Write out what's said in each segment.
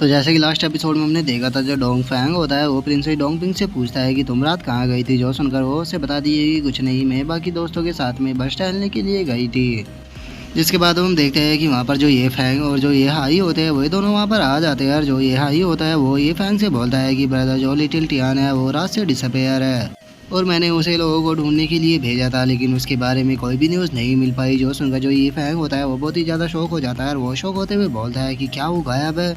तो जैसे कि लास्ट एपिसोड में हमने देखा था, जो डोंग फैंग होता है वो प्रिंसेस डोंगपिंग से पूछता है कि तुम रात कहाँ गई थी। जो सुनकर वो उसे बता दिए कि कुछ नहीं, मैं बाकी दोस्तों के साथ में बस टहलने के लिए गई थी। जिसके बाद हम देखते हैं कि वहाँ पर जो ये फैंग और जो ये हाई होते हैं वही दोनों वहाँ पर आ जाते हैं। और जो ये हाई होता है वो ये फैंग से बोलता है कि ब्रदर जो लिटिल टियान है वो रात से डिसअपेयर है और मैंने उसे लोगों को ढूंढने के लिए भेजा था, लेकिन उसके बारे में कोई भी न्यूज़ नहीं मिल पाई। जो सुनकर जो ये फैंग होता है वो बहुत ही ज़्यादा शौक हो जाता है और वो शौक होते हुए बोलता है कि क्या वो गायब है।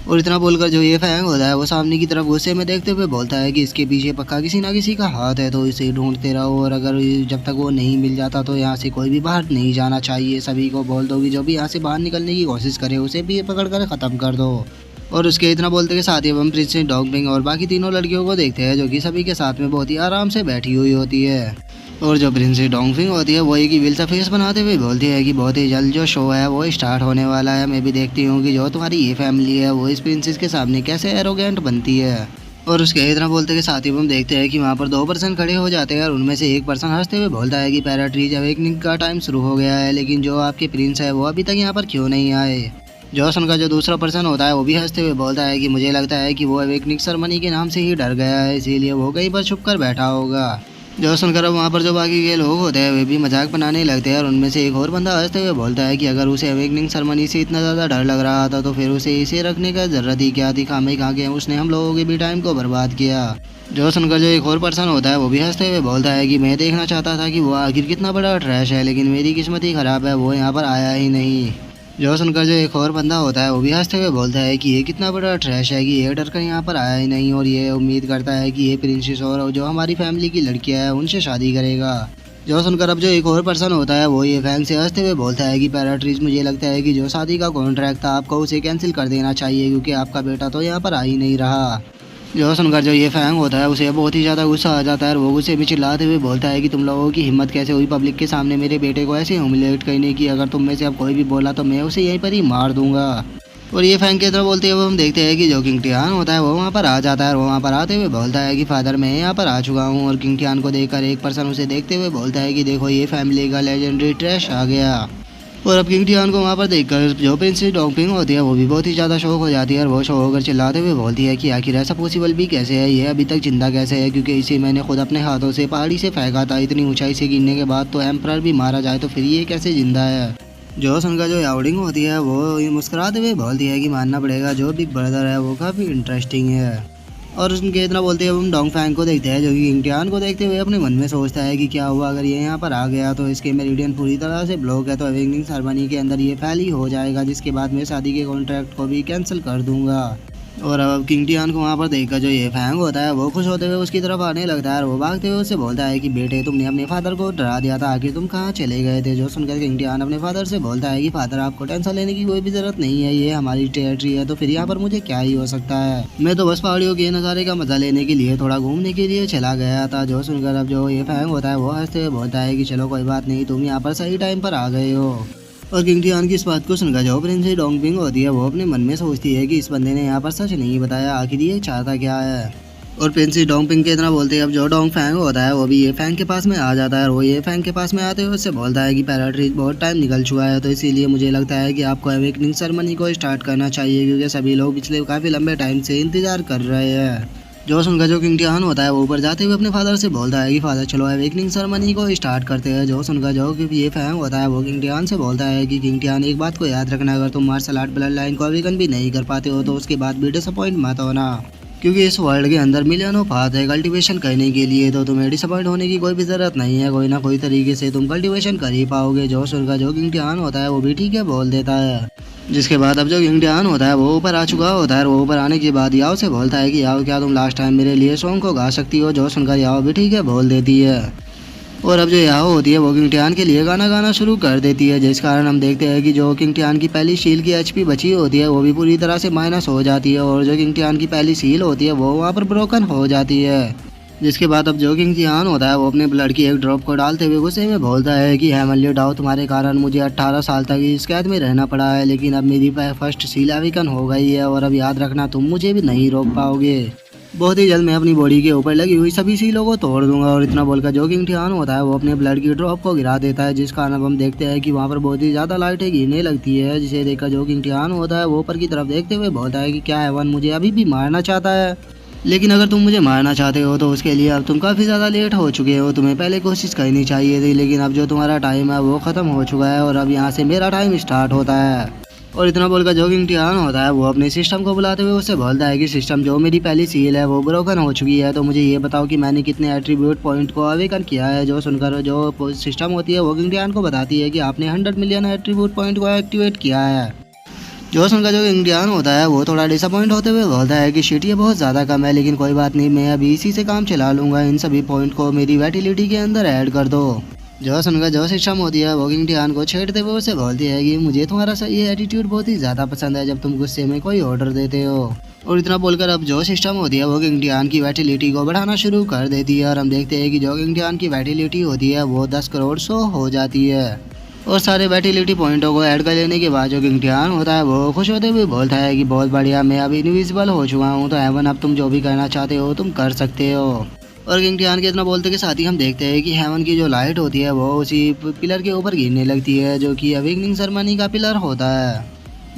और इतना बोलकर जो ये फैंग होता है वो सामने की तरफ गुस्से में देखते हुए बोलता है कि इसके पीछे पक्का किसी ना किसी का हाथ है, तो इसे ढूंढते रहो और अगर जब तक वो नहीं मिल जाता तो यहाँ से कोई भी बाहर नहीं जाना चाहिए। सभी को बोल दो कि जो भी यहाँ से बाहर निकलने की कोशिश करे उसे भी पकड़ कर ख़त्म कर दो। और उसके इतना बोलते के साथ ही हम प्रिंसेस डोंगपिंग और बाकी तीनों लड़कियों को देखते हैं जो कि सभी के साथ में बहुत ही आराम से बैठी हुई होती है। और जो प्रिंसेस डोंगपिंग होती है वो एक विल सा फेस बनाते हुए बोलती है कि बहुत ही जल्द जो शो है वो स्टार्ट होने वाला है। मैं भी देखती हूँ कि जो तुम्हारी ये फैमिली है वो इस प्रिंसेस के सामने कैसे एरोगेंट बनती है। और उसके इतना बोलते के साथ ही हम देखते हैं कि वहाँ पर दो पर्सन खड़े हो जाते हैं और उनमें से एक पर्सन हंसते हुए बोलता है कि पैराट्रीज अवेकनिंग का टाइम शुरू हो गया है, लेकिन जो आपके प्रिंस है वो अभी तक यहाँ पर क्यों नहीं आए। जॉसन का जो दूसरा पर्सन होता है वो भी हंसते हुए बोलता है कि मुझे लगता है कि वो अवेकनिंग सेरेमनी के नाम से ही डर गया है, इसीलिए वो कहीं पर छुप कर बैठा होगा। जो सुनकर अब वहाँ पर जो बाकी के लोग होते हैं वे भी मजाक बनाने लगते हैं और उनमें से एक और बंदा हंसते हुए बोलता है कि अगर उसे अवेकनिंग सेरेमनी से इतना ज़्यादा डर लग रहा था तो फिर उसे इसे रखने का ज़रूरत ही क्या थी। खामे खा के उसने हम लोगों के भी टाइम को बर्बाद किया। जो सुनकर जो एक और पर्सन होता है वो भी हंसते हुए बोलता है कि मैं देखना चाहता था कि वो आखिर कितना बड़ा ट्रैश है, लेकिन मेरी किस्मत ही ख़राब है, वो यहाँ पर आया ही नहीं। जो सुनकर जो एक और बंदा होता है वो भी हंसते हुए बोलता है कि ये कितना बड़ा ट्रैश है कि ये डर कर यहाँ पर आया ही नहीं और ये उम्मीद करता है कि ये प्रिंसेस और जो हमारी फैमिली की लड़कियाँ हैं उनसे शादी करेगा। जो सुनकर अब जो एक और पर्सन होता है वो ये फैंग से हंसते हुए बोलता है कि पैराट्रीज मुझे लगता है कि जो शादी का कॉन्ट्रैक्ट था आपको उसे कैंसिल कर देना चाहिए, क्योंकि आपका बेटा तो यहाँ पर आ ही नहीं रहा। जो सुनकर जो ये फैंग होता है उसे बहुत ही ज़्यादा गुस्सा आ जाता है और वो गुस्से में चिल्लाते हुए बोलता है कि तुम लोगों की हिम्मत कैसे हुई पब्लिक के सामने मेरे बेटे को ऐसे ह्यूमिलेट करने की। अगर तुम में से अब कोई भी बोला तो मैं उसे यहीं पर ही मार दूंगा। और ये फैंग की तरह बोलते हुए हम देखते हैं कि जो किंग टियान होता है वो वहाँ पर आ जाता है और वो वहाँ पर आते हुए बोलता है कि फादर मैं यहाँ पर आ चुका हूँ। और किंग टियान को देखकर एक पर्सन उसे देखते हुए बोलता है कि देखो ये फैमिली का लेजेंडरी ट्रैश आ गया। और अब किंग टियान को वहाँ पर देखकर जो प्रिंसेस डोंगपिंग होती है वो भी बहुत ही ज़्यादा शौक हो जाती है और वो शौक होकर चिल्लाते हुए बोलती है कि आखिर ऐसा पॉसिबल भी कैसे है, ये अभी तक जिंदा कैसे है, क्योंकि इसे मैंने खुद अपने हाथों से पहाड़ी से फेंका था। इतनी ऊंचाई से गिरने के बाद तो एम्परर भी मारा जाए तो फिर ये कैसे जिंदा है। जो उनका जो यावडिंग होती है वो मुस्कुराते हुए बोलती है कि मानना पड़ेगा जो बिग ब्रदर है वो काफ़ी इंटरेस्टिंग है। और उनके इतना बोलते हुए हम डोंग फैंग को देखते हैं जो कि किंग टियान को देखते हुए अपने मन में सोचता है कि क्या हुआ अगर ये यहाँ पर आ गया तो इसके मेरिडियन पूरी तरह से ब्लॉक है, तो अवेकनिंग सेरेमनी के अंदर ये फैल ही हो जाएगा, जिसके बाद मैं शादी के कॉन्ट्रैक्ट को भी कैंसिल कर दूंगा। और अब किंग टियान को वहाँ पर देखकर जो ये फैंग होता है वो खुश होते हुए उसकी तरफ आने लगता है और वो भागते हुए उससे बोलता है कि बेटे तुमने अपने फादर को डरा दिया था, आखिर तुम कहाँ चले गए थे। जो सुनकर किंग टियान अपने फादर से बोलता है कि फादर आपको टेंशन लेने की कोई भी जरूरत नहीं है, ये हमारी टेरिटरी है तो फिर यहाँ पर मुझे क्या ही हो सकता है, मैं तो बस पहाड़ियों के नज़ारे का मजा लेने के लिए थोड़ा घूमने के लिए चला गया था। जो सुनकर अब जो ये फैंग होता है वो हंसते हुए बोलता है कि चलो कोई बात नहीं, तुम यहाँ पर सही टाइम पर आ गए हो। और किंग टियान की इस बात को सुनकर जो प्रिंसेस डोंगपिंग होती है वो अपने मन में सोचती है कि इस बंदे ने यहाँ पर सच नहीं बताया, आखिर ये चाहता क्या है। और प्रिंसेस डोंगपिंग के इतना बोलते हैं अब जो डोंग फैंग होता है वो भी ये फैंग के पास में आ जाता है और वो ये फैंग के पास में आते हुए उससे बोलता है कि पैराट्रीज बहुत टाइम निकल चुका है, तो इसीलिए मुझे लगता है कि आपको अवेकनिंग सेरेमनी को स्टार्ट करना चाहिए, क्योंकि सभी लोग पिछले काफ़ी लंबे टाइम से इंतजार कर रहे हैं। जो सुनकर जो किंग टियान होता है वो ऊपर जाते हुए अपने फादर से बोलता है कि फादर चलो अवेकनिंग सेरेमनी को स्टार्ट करते हैं। जो सुनकर जो कि ये फैंग होता है वो किंग टियान से बोलता है कि किंग टियान एक बात को याद रखना, अगर तुम मार्शल आर्ट ब्लड लाइन को अवेकन भी नहीं कर पाते हो तो उसके बाद भी डिसअपॉइंट मत होना, क्योंकि इस वर्ल्ड के अंदर मिलियनों पाथ है कल्टीवेशन करने के लिए, तो तुम्हें डिसअपॉइंट होने की कोई भी जरूरत नहीं है, कोई ना कोई तरीके से तुम कल्टीवेशन कर ही पाओगे। जो सुनकर जो किंग टियान होता है वो भी ठीक है बोल देता है। जिसके बाद अब जो किंग टियान होता है वो ऊपर आ चुका होता है और वो ऊपर आने के बाद याओ से बोलता है कि याओ क्या तुम लास्ट टाइम मेरे लिए सॉन्ग को गा सकती हो। जो सुनकर याओ भी ठीक है बोल देती है और अब जो याओ होती है वो किंग टियान के लिए गाना गाना शुरू कर देती है, जिस कारण हम देखते हैं कि जो किंग टियान की पहली शील की एचपी बची होती है वो भी पूरी तरह से माइनस हो जाती है और जो किंग टियान की पहली शील होती है वो वहाँ पर ब्रोकन हो जाती है। जिसके बाद अब जो किंग टियान होता है वो अपने ब्लड की एक ड्रॉप को डालते हुए गुस्से में बोलता है कि हेमनली डाओ तुम्हारे कारण मुझे 18 साल तक इस कैद में रहना पड़ा है, लेकिन अब मेरी फर्स्ट सील अवेकन हो गई है और अब याद रखना तुम मुझे भी नहीं रोक पाओगे। बहुत ही जल्द मैं अपनी बॉडी के ऊपर लगी हुई सभी सीलों को तोड़ दूंगा। और इतना बोलकर जो किंग टियान होता है वो अपने ब्लड की ड्रॉप को गिरा देता है, जिस कारण अब हम देखते हैं कि वहाँ पर बहुत ही ज़्यादा लाइटें गिरने लगती है, जिसे देखकर जो किंग टियान होता है वो ऊपर की तरफ देखते हुए बोलता है कि क्या हेवन मुझे अभी भी मारना चाहता है। लेकिन अगर तुम मुझे मारना चाहते हो तो उसके लिए अब तुम काफ़ी ज़्यादा लेट हो चुके हो। तुम्हें पहले कोशिश करनी चाहिए थी, लेकिन अब जो तुम्हारा टाइम है वो ख़त्म हो चुका है और अब यहाँ से मेरा टाइम स्टार्ट होता है। और इतना बोलकर जो किंग टियान होता है वो अपने सिस्टम को बुलाते हुए उससे बोलता है कि सिस्टम, जो मेरी पहली सील है वो ब्रोकन हो चुकी है, तो मुझे ये बताओ कि मैंने कितने एट्रीब्यूट पॉइंट को अवेकन किया है। जो सुनकर जो सिस्टम होती है वो किंग टियान को बताती है कि आपने 100 मिलियन एट्रीब्यूट पॉइंट को एक्टिवेट किया है। जो सुनकर जो किंग टियान होता है वो थोड़ा डिसअपॉइंट होते हुए बोलता है कि शिट, ये बहुत ज़्यादा कम है, लेकिन कोई बात नहीं, मैं अभी इसी से काम चला लूँगा। इन सभी पॉइंट को मेरी वैटिलिटी के अंदर ऐड कर दो। जो सुनकर जो सिस्टम होती है वो किंग टियान को छेड़ते हुए उसे बोलती है कि मुझे तुम्हारा ये एटीट्यूड बहुत ही ज़्यादा पसंद है जब तुम गुस्से में कोई ऑर्डर देते हो। और इतना बोलकर अब जो सिस्टम होती है वो किंग टियान की वैटिलिटी को बढ़ाना शुरू कर देती है। और हम देखते हैं कि जो किंग टियान की वैटिलिटी होती है वो 10 करोड़ 100 हो जाती है। और सारे वैटिलिटी पॉइंटों को ऐड कर लेने के बाद जो किंग टियान होता है वो खुश होते हुए बोलता है कि बहुत बढ़िया, मैं अब इनविजिबल हो चुका हूँ, तो हेवन अब तुम जो भी करना चाहते हो तुम कर सकते हो। और किंग टियान के इतना बोलते के साथ ही हम देखते हैं कि हेवन की जो लाइट होती है वो उसी पिलर के ऊपर गिरने लगती है, जो कि अवेकनिंग सेरेमनी का पिलर होता है।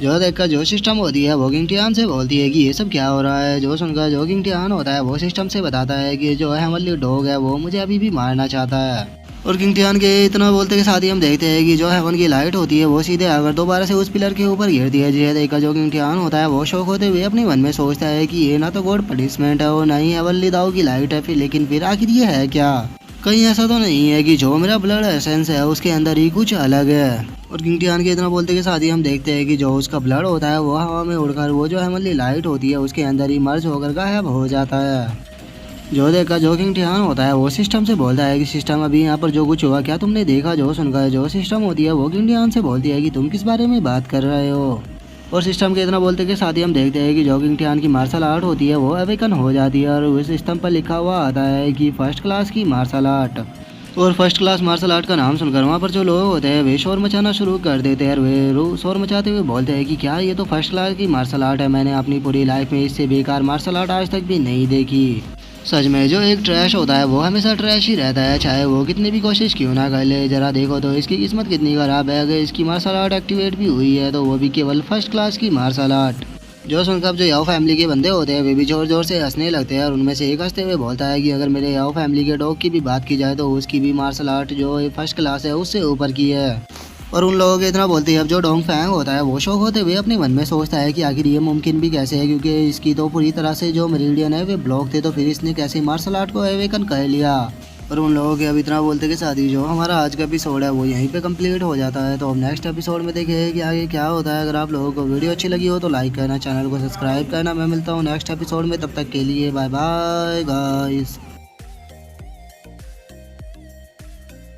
जो देखकर जो सिस्टम होती है वो किंग टियान से बोलती है कि ये सब क्या हो रहा है। जो सुनकर जो किंग टियान होता है वो सिस्टम से बताता है कि जो हेवनली डॉग है वो मुझे अभी भी मारना चाहता है। और किंग टियान के इतना बोलते के साथ ही हम देखते हैं कि जो हेवन की लाइट होती है वो सीधे अगर दोबारा से उस पिलर के ऊपर गिरती है, जिसे देखकर जो किंग टियान होता है वो शौक होते हुए अपने मन में सोचता है कि ये ना तो गॉड पनिशमेंट है और ना ही हेवनली दाव की लाइट है, लेकिन फिर आखिर ये है क्या? कहीं ऐसा तो नहीं है कि जो मेरा ब्लड एसेंस है उसके अंदर ही कुछ अलग है? और किंग टियान के इतना बोलते के साथ ही हम देखते हैं कि जो उसका ब्लड होता है वो हवा में उड़कर वो जो हेवनली लाइट होती है उसके अंदर ही मर्ज होकर गायब हो जाता है। जो देखकर जो किंग टियान होता है वो सिस्टम से बोलता है कि सिस्टम, अभी यहाँ पर जो कुछ हुआ क्या तुमने देखा? जो सुनकर जो सिस्टम होती है वो किंग टियान से बोलती है कि तुम किस बारे में बात कर रहे हो? और सिस्टम के इतना बोलते के साथ ही हम देखते हैं कि जो किंग टियान की मार्शल आर्ट होती है वो अवेकन हो जाती है और उस सिस्टम पर लिखा हुआ आता है कि फर्स्ट क्लास की मार्शल आर्ट। और फर्स्ट क्लास मार्शल आर्ट का नाम सुनकर वहाँ पर जो लोग होते हैं वे शोर मचाना शुरू कर देते हैं और वे शोर मचाते हुए बोलते हैं कि क्या ये तो फर्स्ट क्लास की मार्शल आर्ट है, मैंने अपनी पूरी लाइफ में इससे बेकार मार्शल आर्ट आज तक भी नहीं देखी। सच में जो एक ट्रैश होता है वो हमेशा ट्रैश ही रहता है, चाहे वो कितनी भी कोशिश क्यों ना कर ले। जरा देखो तो इसकी किस्मत कितनी खराब है, अगर इसकी मार्शल आर्ट एक्टिवेट भी हुई है तो वो भी केवल फर्स्ट क्लास की मार्शल आर्ट। जो सुनकर जो याओ फैमिली के बंदे होते हैं वे भी जोर जोर से हंसने लगते हैं और उनमें से एक हंसते हुए बोलता है कि अगर मेरे याओ फैमिली के डॉग की भी बात की जाए तो उसकी भी मार्शल आर्ट जो फर्स्ट क्लास है उससे ऊपर की है। और उन लोगों के इतना बोलते हैं अब जो डोंग फैंग होता है वो शौक होते हुए अपने मन में सोचता है कि आखिर ये मुमकिन भी कैसे है, क्योंकि इसकी तो पूरी तरह से जो मेरिडियन है वे ब्लॉक थे, तो फिर इसने कैसे मार्शल आर्ट को अवेकन कर लिया। और उन लोगों के अब इतना बोलते के साथ ही जो हमारा आज का एपिसोड है वो यहीं पे कंप्लीट हो जाता है। तो अब नेक्स्ट एपिसोड में देखें कि आगे क्या होता है। अगर आप लोगों को वीडियो अच्छी लगी हो तो लाइक करना, चैनल को सब्सक्राइब करना। मैं मिलता हूँ नेक्स्ट एपिसोड में, तब तक के लिए बाय बाय गाइस।